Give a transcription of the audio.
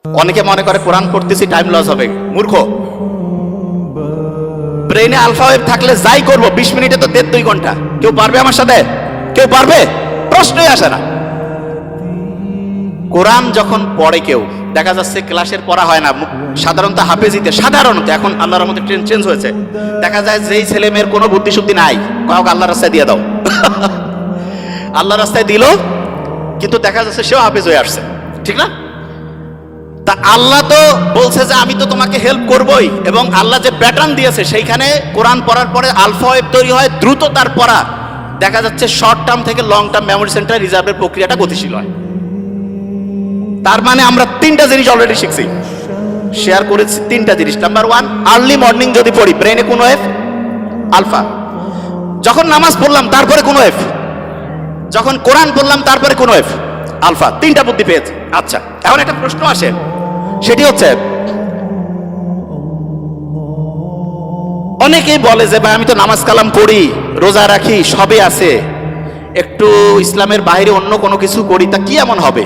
অনেকে মনে করে কোরআন পড়তেছি টাইম লস হবে, মূর্খ। ব্রেইনে আলফা ওয়েভ থাকলে যাই করবো 20 মিনিটে তো 1.5-2 ঘন্টা। কেউ পারবে আমার সাথে? কেউ পারবে? প্রশ্নই আসে না। কোরআন যখন পড়ে কেউ, দেখা যাচ্ছে ক্লাসের পড়া হয় না, সাধারণত হাফেজিতে, সাধারণত এখন আল্লাহর রহমতে ট্রেন্ড চেঞ্জ হয়েছে, দেখা যায় যেই ছেলে মেয়ের কোনো বুদ্ধি শুদ্ধি নাই, কাউকে আল্লাহর রাস্তায় দিয়ে দাও। আল্লাহর রাস্তায় দিল, কিন্তু দেখা যাচ্ছে সেও হাফেজ হয়ে আসছে, ঠিক না? তা আল্লাহ তো বলছে যে আমি তো তোমাকে হেল্প করবই, এবং আল্লাহ যে প্যাটার্ন দিয়েছে সেইখানে কোরআন পড়ার পরে আলফা ওয়েভ তৈরি হয়, দ্রুত তার পড়া, দেখা যাচ্ছে শর্ট টার্ম থেকে লং টার্ম মেমোরি সেন্টার রিজার্ভের প্রক্রিয়াটা গতিশীল হয়। তার মানে আমরা 3টা জিনিস অলরেডি শিখছি, শেয়ার করেছি 3টা জিনিস। নাম্বার 1, আর্লি মর্নিং যদি পড়ি ব্রেনে কোন ওয়েভ? আলফা। যখন নামাজ পড়লাম তারপরে কোন ওয়েভ? যখন কোরআন পড়লাম তারপরে কোন ওয়েভ? আলফা। 3টা বুদ্ধি পেয়েছি। আচ্ছা, এখন একটা প্রশ্ন আসে, সেটি হচ্ছে অনেকেই বলে যে ভাই আমি তো নামাজ কালাম পড়ি, রোজা রাখি, সবই আছে, একটু ইসলামের বাইরে অন্য কোনো কিছু করি, তা কি এমন হবে?